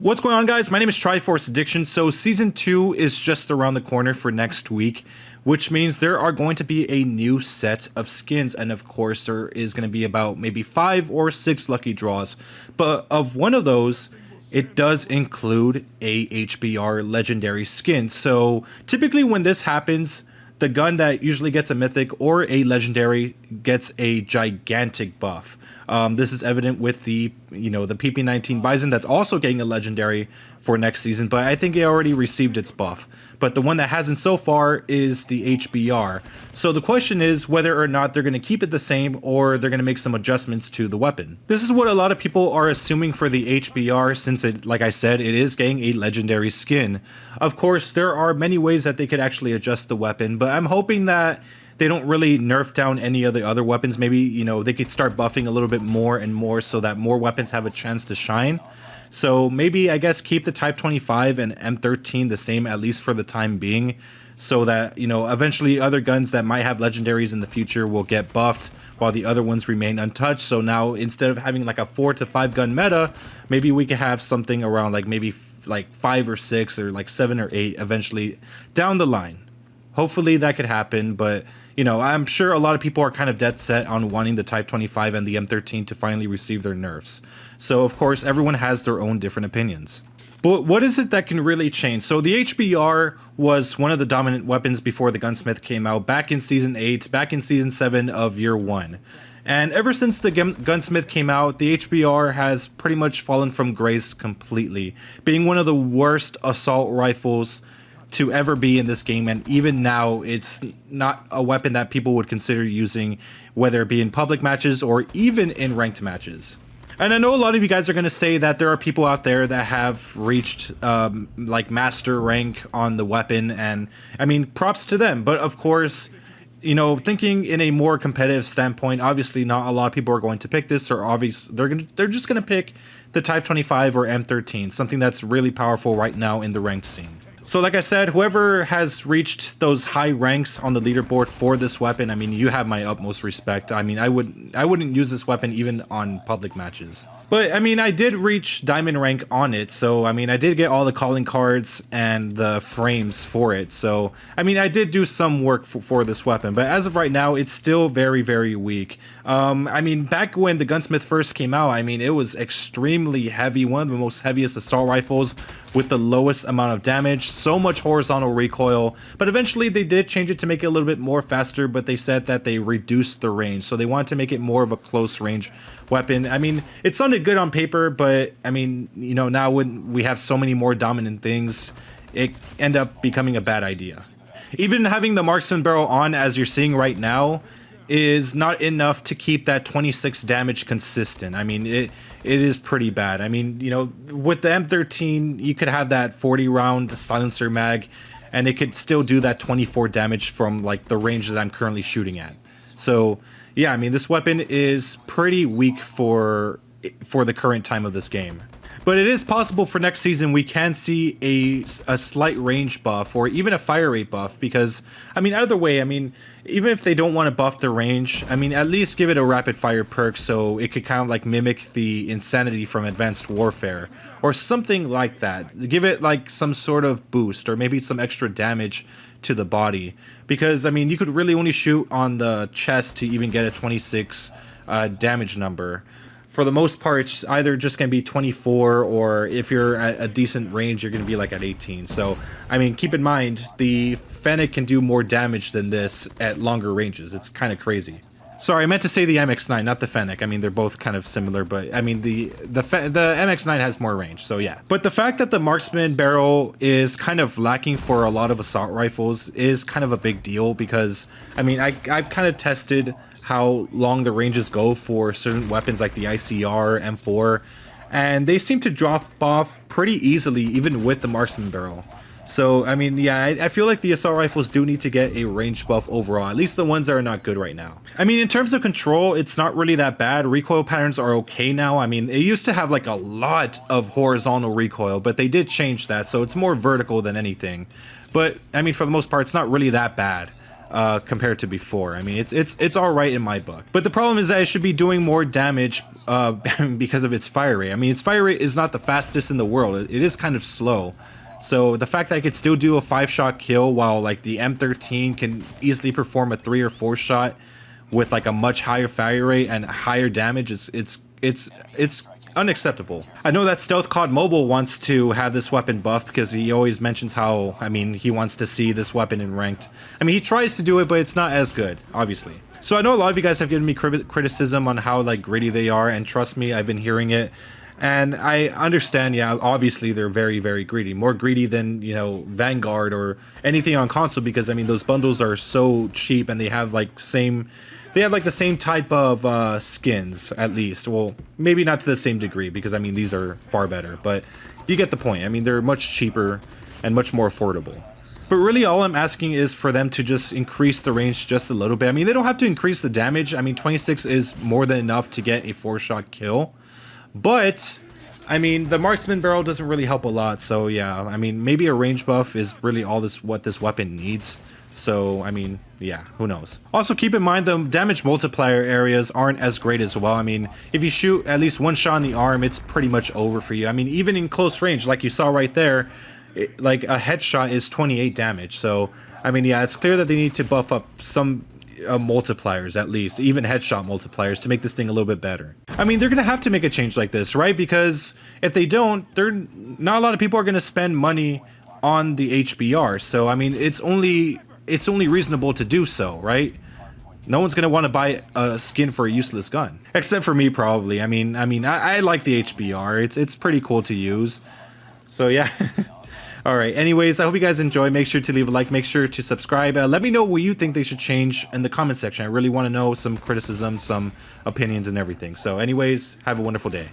What's going on, guys? My name is Triforce Addiction. So season 2 is just around the corner for next week, which means there are going to be a new set of skins, and of course there is going to be about maybe 5 or 6 lucky draws, but of one of those it does include a HBR legendary skin. So typically when this happens, the gun that usually gets a mythic or a legendary gets a gigantic buff. This is evident with the PP19 Bison that's also getting a legendary for next season, but I think it already received its buff. But the one that hasn't so far is the HBR. So the question is whether or not they're going to keep it the same or they're going to make some adjustments to the weapon. This is what a lot of people are assuming for the HBR, since it, like I said, it is getting a legendary skin. Of course, there are many ways that they could actually adjust the weapon, but I'm hoping that they don't really nerf down any of the other weapons. Maybe, they could start buffing a little bit more and more so that more weapons have a chance to shine. So maybe, I guess, keep the Type 25 and M13 the same, at least for the time being, so that, eventually other guns that might have legendaries in the future will get buffed while the other ones remain untouched. So now, instead of having like a 4 to 5 gun meta, maybe we could have something around maybe 5 or 6 or 7 or 8 eventually down the line. Hopefully that could happen, but I'm sure a lot of people are kind of dead set on wanting the Type 25 and the M13 to finally receive their nerfs. So of course everyone has their own different opinions. But what is it that can really change? So the HBR was one of the dominant weapons before the Gunsmith came out back in Season 8, back in Season 7 of Year 1. And ever since the Gunsmith came out, the HBR has pretty much fallen from grace completely, being one of the worst assault rifles to ever be in this game, and even now it's not a weapon that people would consider using, whether it be in public matches or even in ranked matches. And I know a lot of you guys are going to say that there are people out there that have reached master rank on the weapon, and I mean, props to them. But of course, thinking in a more competitive standpoint, obviously not a lot of people are going to pick this, or they're just going to pick the Type 25 or M13, something that's really powerful right now in the ranked scene. So like I said, whoever has reached those high ranks on the leaderboard for this weapon, I mean, you have my utmost respect. I mean, I wouldn't use this weapon even on public matches. But I mean, I did reach diamond rank on it, so I mean, I did get all the calling cards and the frames for it. So I mean, I did do some work for this weapon, but as of right now, it's still very, very weak. I mean, back when the Gunsmith first came out, I mean, it was extremely heavy, one of the most heaviest assault rifles with the lowest amount of damage, so much horizontal recoil. But eventually they did change it to make it a little bit more faster, but they said that they reduced the range, so they wanted to make it more of a close range weapon. I mean, it sounded good on paper, but I mean, now when we have so many more dominant things, it end up becoming a bad idea. Even having the marksman barrel on, as you're seeing right now, is not enough to keep that 26 damage consistent. I mean, it is pretty bad. I mean, with the M13, you could have that 40 round silencer mag, and it could still do that 24 damage from the range that I'm currently shooting at. So yeah, I mean, this weapon is pretty weak for the current time of this game. But it is possible for next season we can see a slight range buff or even a fire rate buff, because I mean, either way, I mean, even if they don't want to buff the range, I mean, at least give it a rapid fire perk so it could kind of mimic the insanity from Advanced Warfare or something like that. Give it some sort of boost or maybe some extra damage to the body, because I mean, you could really only shoot on the chest to even get a 26 damage number. For the most part, it's either just going to be 24, or if you're at a decent range, you're going to be at 18. So, I mean, keep in mind, the Fennec can do more damage than this at longer ranges. It's kind of crazy. Sorry, I meant to say the MX9, not the Fennec. I mean, they're both kind of similar, but I mean, the MX9 has more range, so yeah. But the fact that the marksman barrel is kind of lacking for a lot of assault rifles is kind of a big deal, because, I mean, I've kind of tested how long the ranges go for certain weapons like the ICR, M4, and they seem to drop off pretty easily even with the marksman barrel. So I mean, yeah, I feel like the assault rifles do need to get a range buff overall, at least the ones that are not good right now. I mean, in terms of control, it's not really that bad. Recoil patterns are okay now. I mean, it used to have a lot of horizontal recoil, but they did change that, so it's more vertical than anything. But I mean, for the most part, it's not really that bad compared to before. I mean, it's all right in my book. But the problem is that it should be doing more damage because of its fire rate. I mean, its fire rate is not the fastest in the world. It is kind of slow. So the fact that I could still do a 5-shot kill while like the M13 can easily perform a 3 or 4 shot with like a much higher fire rate and higher damage is it's unacceptable. I know that Stealth COD Mobile wants to have this weapon buffed because he always mentions how, I mean, he wants to see this weapon in ranked. I mean, he tries to do it, but it's not as good, obviously. So I know a lot of you guys have given me criticism on how like greedy they are, and trust me, I've been hearing it. And I understand, yeah, obviously they're very, very greedy. More greedy than, you know, Vanguard or anything on console, because I mean, those bundles are so cheap and they have like the same type of skins, at least. Well, maybe not to the same degree, because I mean, these are far better, but you get the point. I mean, they're much cheaper and much more affordable. But really all I'm asking is for them to just increase the range just a little bit. I mean, they don't have to increase the damage. I mean, 26 is more than enough to get a 4-shot kill. But, I mean, the marksman barrel doesn't really help a lot. So yeah, I mean, maybe a range buff is really what this weapon needs. So, I mean, yeah, who knows. Also, keep in mind the damage multiplier areas aren't as great as well. I mean, if you shoot at least 1 shot in the arm, it's pretty much over for you. I mean, even in close range, like you saw right there, like a headshot is 28 damage. So, I mean, yeah, it's clear that they need to buff up some multipliers, at least, even headshot multipliers, to make this thing a little bit better. I mean, they're gonna have to make a change like this, right? Because if they don't, not a lot of people are gonna spend money on the HBR. So, I mean, it's only reasonable to do so, right? No one's gonna want to buy a skin for a useless gun, except for me, probably. I mean, I like the HBR. It's pretty cool to use. So yeah. All right. Anyways, I hope you guys enjoy. Make sure to leave a like. Make sure to subscribe. Let me know what you think they should change in the comment section. I really want to know some criticism, some opinions, and everything. So anyways, have a wonderful day.